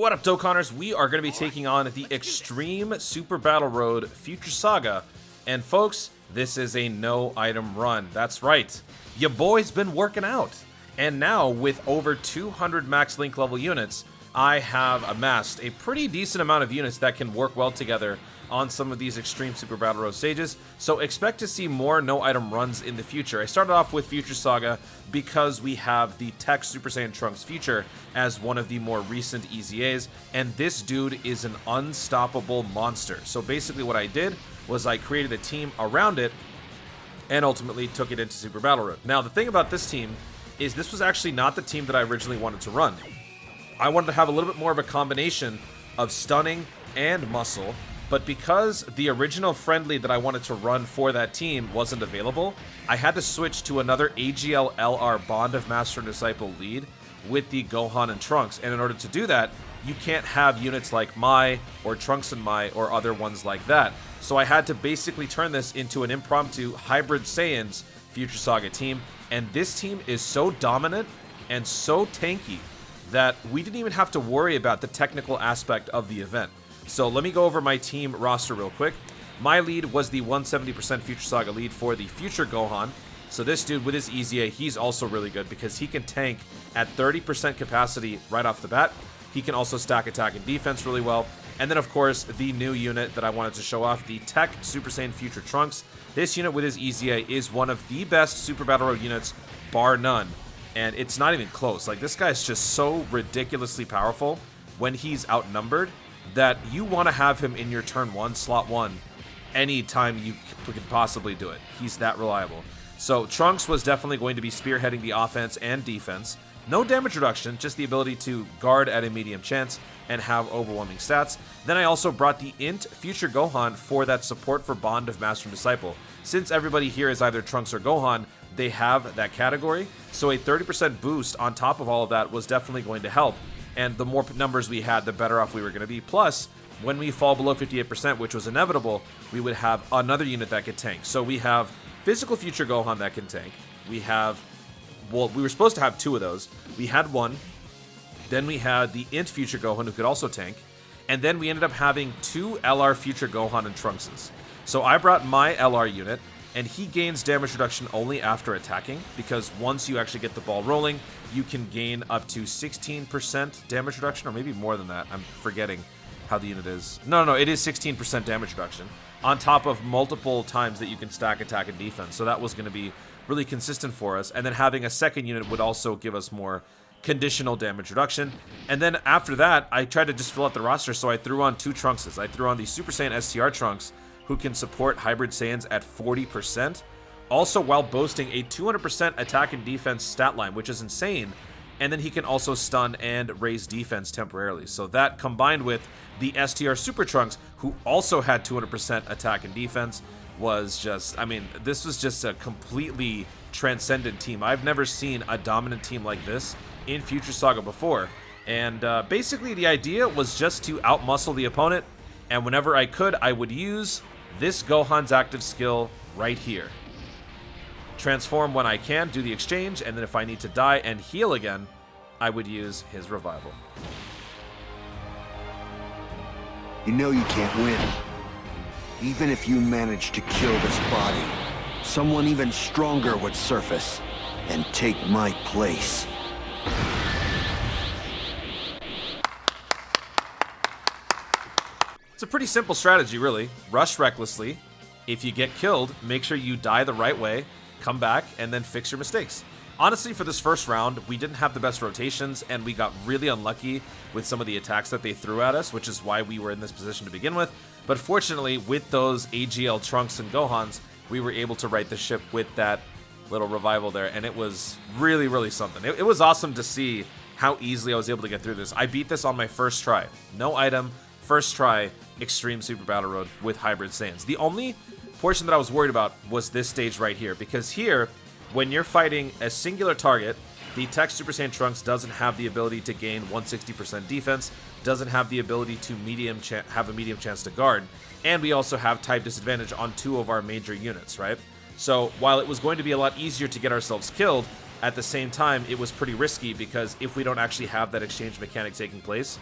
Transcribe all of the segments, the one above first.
What up, Dokkanners? We are going to be taking on the Extreme Super Battle Road Future Saga. And folks, this is a no item run. That's right. Your boy's been working out. And now, with over 200 max link level units, I have amassed a pretty decent amount of units that can work well together on some of these Extreme Super Battle Road stages, so expect to see more no-item runs in the future. I started off with Future Saga because we have the Tech Super Saiyan Trunks Future as one of the more recent EZAs, and this dude is an unstoppable monster. So basically what I did was I created a team around it and ultimately took it into Super Battle Road. Now, the thing about this team is this was actually not the team that I originally wanted to run. I wanted to have a little bit more of a combination of stunning and muscle, but because the original friendly that I wanted to run for that team wasn't available, I had to switch to another AGL LR Bond of Master and Disciple lead with the Gohan and Trunks. And in order to do that, you can't have units like Mai or Trunks and Mai or other ones like that. So I had to basically turn this into an impromptu Hybrid Saiyans Future Saga team. And this team is so dominant and so tanky that we didn't even have to worry about the technical aspect of the event. So let me go over my team roster real quick. My lead was the 170% Future Saga lead for the Future Gohan. So this dude with his EZA, he's also really good because he can tank at 30% capacity right off the bat. He can also stack attack and defense really well. And then, of course, the new unit that I wanted to show off, the Tech Super Saiyan Future Trunks. This unit with his EZA is one of the best Super Battle Road units, bar none. And it's not even close. Like, this guy's just so ridiculously powerful when he's outnumbered that you want to have him in your turn 1, slot 1, anytime you could possibly do it. He's that reliable. So Trunks was definitely going to be spearheading the offense and defense. No damage reduction, just the ability to guard at a medium chance and have overwhelming stats. Then I also brought the Int Future Gohan for that support for Bond of Master and Disciple. Since everybody here is either Trunks or Gohan, they have that category. So a 30% boost on top of all of that was definitely going to help. And the more numbers we had, the better off we were going to be. Plus, when we fall below 58%, which was inevitable, we would have another unit that could tank. So we have Physical Future Gohan that can tank. We have, well, we were supposed to have 2 of those. We had 1. Then we had the Int Future Gohan who could also tank. And then we ended up having 2 LR Future Gohan and Trunkses. So I brought my LR unit, and he gains damage reduction only after attacking, because once you actually get the ball rolling, you can gain up to 16% damage reduction, or maybe more than that. I'm forgetting how the unit is. No, it is 16% damage reduction, on top of multiple times that you can stack attack and defense. So that was going to be really consistent for us. And then having a second unit would also give us more conditional damage reduction. And then after that, I tried to just fill out the roster, so I threw on 2 Trunkses. I threw on the Super Saiyan STR Trunks, who can support Hybrid Saiyans at 40%, also while boasting a 200% attack and defense stat line, which is insane, and then he can also stun and raise defense temporarily. So that combined with the STR Super Trunks, who also had 200% attack and defense, was just, I mean, this was just a completely transcendent team. I've never seen a dominant team like this in Future Saga before. And basically the idea was just to outmuscle the opponent, and whenever I could, I would use this Gohan's active skill right here. Transform when I can, do the exchange, and then if I need to die and heal again, I would use his revival. You know you can't win. Even if you manage to kill this body, someone even stronger would surface and take my place. It's a pretty simple strategy, really. Rush recklessly. If you get killed, make sure you die the right way, come back, and then fix your mistakes. Honestly, for this first round, we didn't have the best rotations, and we got really unlucky with some of the attacks that they threw at us, which is why we were in this position to begin with. But fortunately, with those AGL Trunks and Gohans, we were able to right the ship with that little revival there, and it was really, really something. It was awesome to see how easily I was able to get through this. I beat this on my first try. No item, first try, Extreme Super Battle Road with Hybrid Saiyans. The only portion that I was worried about was this stage right here, because here, when you're fighting a singular target, the Tech Super Saiyan Trunks doesn't have the ability to gain 160% defense, doesn't have the ability to have a medium chance to guard, and we also have type disadvantage on 2 of our major units, right? So while it was going to be a lot easier to get ourselves killed, at the same time, it was pretty risky, because if we don't actually have that exchange mechanic taking place,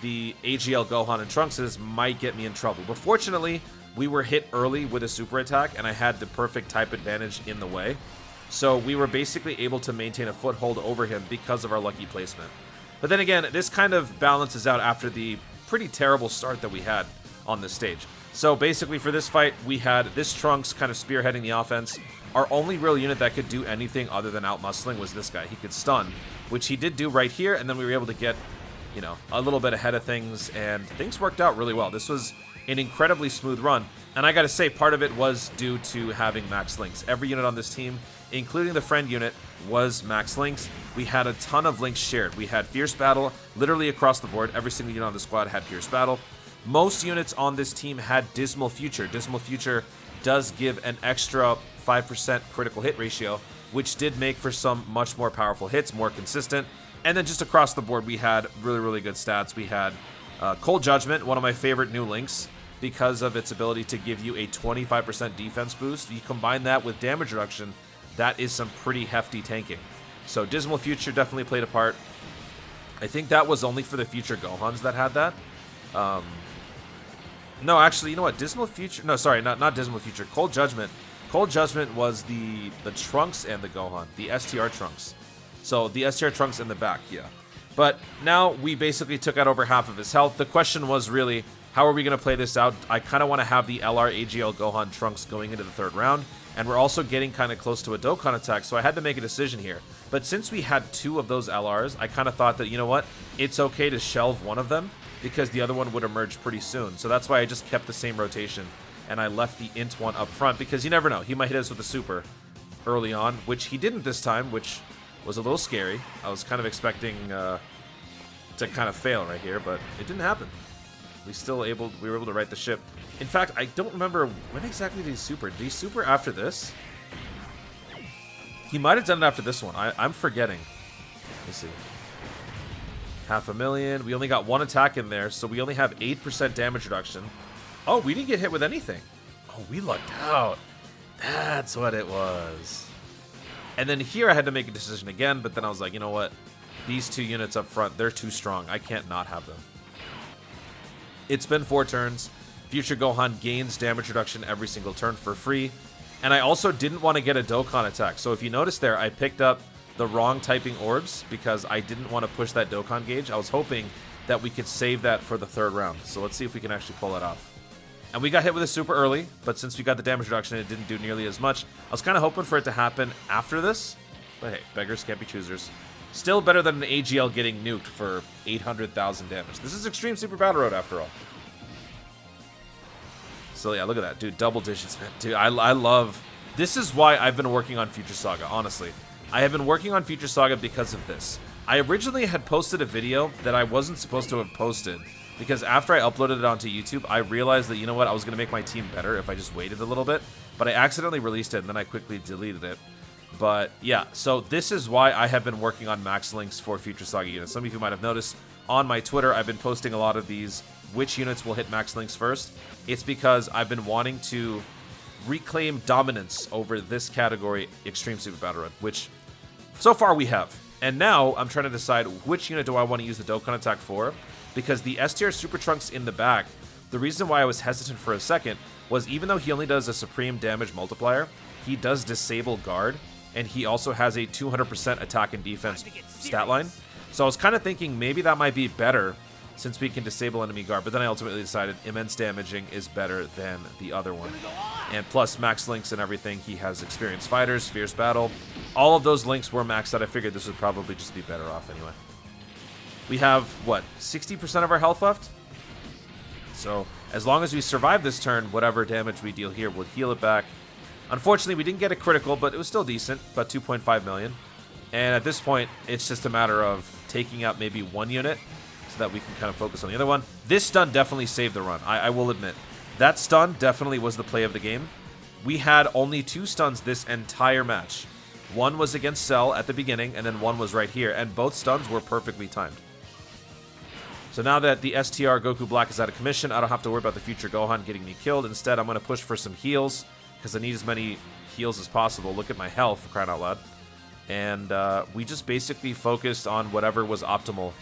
the AGL Gohan and Trunkses might get me in trouble. But fortunately, we were hit early with a super attack, and I had the perfect type advantage in the way. So we were basically able to maintain a foothold over him because of our lucky placement. But then again, this kind of balances out after the pretty terrible start that we had on this stage. So basically for this fight, we had this Trunks kind of spearheading the offense. Our only real unit that could do anything other than outmuscling was this guy. He could stun, which he did do right here, and then we were able to get, you know, a little bit ahead of things, and things worked out really well. This was an incredibly smooth run, and I gotta say, part of it was due to having max links. Every unit on this team, including the friend unit, was max links. We had a ton of links shared. We had Fierce Battle literally across the board. Every single unit on the squad had Fierce Battle. Most units on this team had Dismal Future. Dismal Future does give an extra 5% critical hit ratio, which did make for some much more powerful hits, more consistent. And then just across the board, we had really, really good stats. We had Cold Judgment, one of my favorite new links, because of its ability to give you a 25% defense boost. You combine that with damage reduction, that is some pretty hefty tanking. So Dismal Future definitely played a part. I think that was only for the future Gohans that had that. No, actually, you know what? Dismal Future... No, sorry, not Dismal Future. Cold Judgment. Cold Judgment was the Trunks and the Gohan. The STR Trunks. So the STR Trunks in the back, yeah. But now we basically took out over half of his health. The question was really, how are we going to play this out? I kind of want to have the LR AGL Gohan Trunks going into the third round. And we're also getting kind of close to a Dokkan attack, so I had to make a decision here. But since we had two of those LRs, I kind of thought that, you know what? It's okay to shelve one of them, because the other one would emerge pretty soon. So that's why I just kept the same rotation, and I left the int one up front, because you never know. He might hit us with a super early on, which he didn't this time, which was a little scary. I was kind of expecting to kind of fail right here, but it didn't happen. We were able to right the ship. In fact, I don't remember when exactly did he super. Did he super after this? He might have done it after this one. I'm forgetting. Let's see. 500,000. We only got one attack in there, so we only have 8% damage reduction. Oh, we didn't get hit with anything. Oh, we lucked out. That's what it was. And then here I had to make a decision again, but then I was like, you know what? These two units up front, they're too strong. I can't not have them. It's been 4 turns. Future Gohan gains damage reduction every single turn for free. And I also didn't want to get a Dokkan attack. So if you notice there, I picked up the wrong typing orbs because I didn't want to push that Dokkan gauge. I was hoping that we could save that for the third round. So let's see if we can actually pull that off. And we got hit with it super early, but since we got the damage reduction, it didn't do nearly as much. I was kind of hoping for it to happen after this, but hey, beggars can't be choosers. Still better than an AGL getting nuked for 800,000 damage. This is Extreme Super Battle Road after all. So yeah, look at that, dude, double digits, man. Dude, I love... This is why I've been working on Future Saga, honestly. I have been working on Future Saga because of this. I originally had posted a video that I wasn't supposed to have posted, because after I uploaded it onto YouTube, I realized that, you know what, I was going to make my team better if I just waited a little bit, but I accidentally released it, and then I quickly deleted it. But yeah, so this is why I have been working on max links for Future Saga units. Some of you might have noticed on my Twitter, I've been posting a lot of these, which units will hit max links first. It's because I've been wanting to reclaim dominance over this category, Extreme Super Battle Run, which so far we have. And now I'm trying to decide which unit do I want to use the Dokkan attack for, because the STR Super Trunks in the back, the reason why I was hesitant for a second was even though he only does a supreme damage multiplier, he does disable guard, and he also has a 200% attack and defense stat line. So I was kind of thinking maybe that might be better since we can disable enemy guard, but then I ultimately decided immense damaging is better than the other one. And plus max links and everything, he has experienced fighters, fierce battle. All of those links were maxed out. I figured this would probably just be better off anyway. We have, what, 60% of our health left? So as long as we survive this turn, whatever damage we deal here will heal it back. Unfortunately, we didn't get a critical, but it was still decent, about 2.5 million. And at this point, it's just a matter of taking out maybe one unit so that we can kind of focus on the other one. This stun definitely saved the run, I will admit. That stun definitely was the play of the game. We had only 2 stuns this entire match. One was against Cell at the beginning, and then one was right here, and both stuns were perfectly timed. So now that the STR Goku Black is out of commission, I don't have to worry about the future Gohan getting me killed. Instead, I'm going to push for some heals, because I need as many heals as possible. Look at my health, for crying out loud. And we just basically focused on whatever was optimal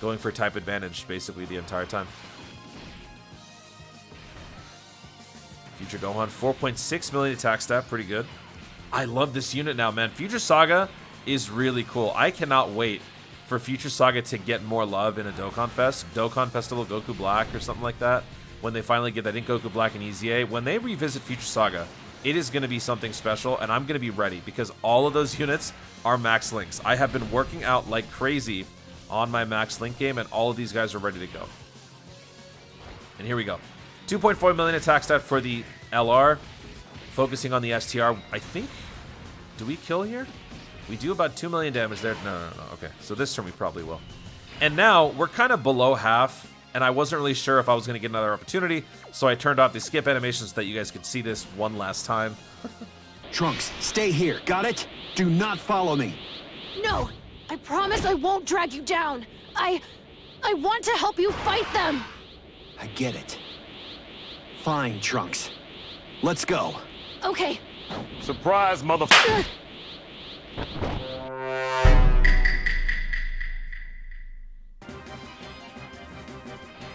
going for type advantage basically the entire time. Future Gohan, 4.6 million attack stat, pretty good. I love this unit now, man. Future Saga is really cool. I cannot wait for Future Saga to get more love in a Dokkan Fest. Dokkan Festival Goku Black or something like that. When they finally get that in Goku Black and EZA. When they revisit Future Saga, it is going to be something special, and I'm going to be ready because all of those units are max links. I have been working out like crazy on my max link game, and all of these guys are ready to go. And here we go. 2.4 million attack stat for the LR. Focusing on the STR, I think... Do we kill here? We do about 2 million damage there. No. Okay, so this turn we probably will. And now we're kind of below half, and I wasn't really sure if I was going to get another opportunity, so I turned off the skip animations so that you guys could see this one last time. Trunks, stay here, got it? Do not follow me. No, I promise I won't drag you down. I want to help you fight them. I get it. Fine, Trunks. Let's go. Okay. Surprise, motherfucker!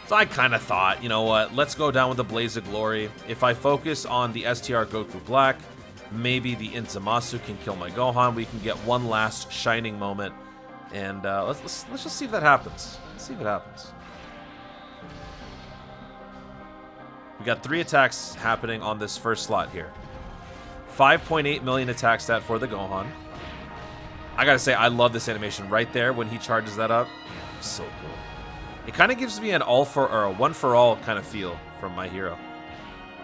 So I kind of thought, you know what, let's go down with the Blaze of Glory. If I focus on the STR Goku Black, maybe the Inzamasu can kill my Gohan. We can get one last shining moment, and let's just see if that happens. Let's see if it happens. We got 3 attacks happening on this first slot here. 5.8 million attack stat for the Gohan. I gotta say, I love this animation right there when he charges that up. So cool. It kind of gives me an a one-for-all kind of feel from my hero.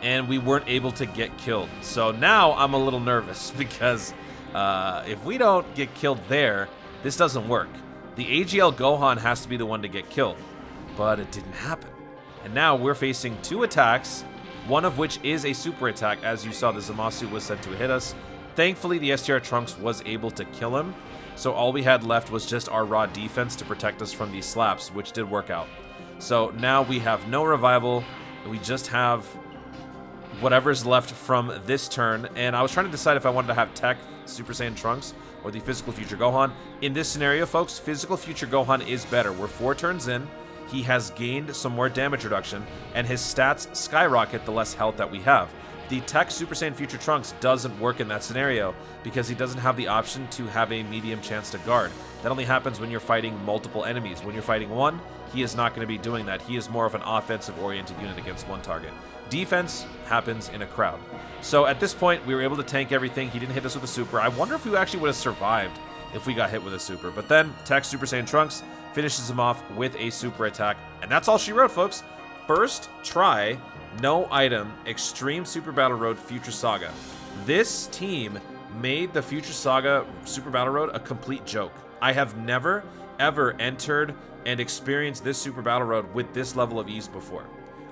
And we weren't able to get killed. So now I'm a little nervous because if we don't get killed there, this doesn't work. The AGL Gohan has to be the one to get killed. But it didn't happen. And now we're facing 2 attacks, one of which is a super attack. As you saw, the Zamasu was sent to hit us. Thankfully, the STR Trunks was able to kill him. So all we had left was just our raw defense to protect us from these slaps, which did work out. So now we have no revival. We just have whatever's left from this turn. And I was trying to decide if I wanted to have Tech Super Saiyan Trunks or the Physical Future Gohan. In this scenario, folks, Physical Future Gohan is better. We're 4 turns in. He has gained some more damage reduction, and his stats skyrocket the less health that we have. The Tech Super Saiyan Future Trunks doesn't work in that scenario because he doesn't have the option to have a medium chance to guard. That only happens when you're fighting multiple enemies. When you're fighting one, he is not going to be doing that. He is more of an offensive-oriented unit against one target. Defense happens in a crowd. So at this point, we were able to tank everything. He didn't hit us with a super. I wonder if we actually would have survived if we got hit with a super. But then Tech Super Saiyan Trunks finishes him off with a super attack. And that's all she wrote, folks. First try, no item, Extreme Super Battle Road Future Saga. This team made the Future Saga Super Battle Road a complete joke. I have never, ever entered and experienced this Super Battle Road with this level of ease before.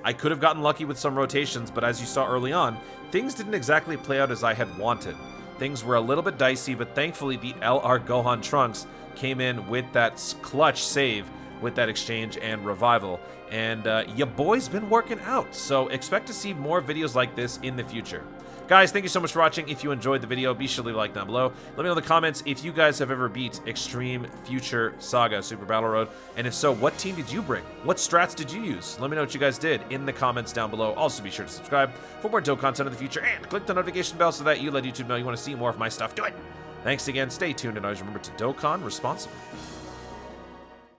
I could have gotten lucky with some rotations, but as you saw early on, things didn't exactly play out as I had wanted. Things were a little bit dicey, but thankfully the LR Gohan Trunks came in with that clutch save with that exchange and revival. And your boy's been working out, so expect to see more videos like this in the future. Guys, thank you so much for watching. If you enjoyed the video, be sure to leave a like down below. Let me know in the comments if you guys have ever beat Extreme Future Saga Super Battle Road. And if so, what team did you bring? What strats did you use? Let me know what you guys did in the comments down below. Also, be sure to subscribe for more dope content in the future. And click the notification bell so that you let YouTube know you want to see more of my stuff. Do it! Thanks again, stay tuned, and always remember to Dokkan responsibly.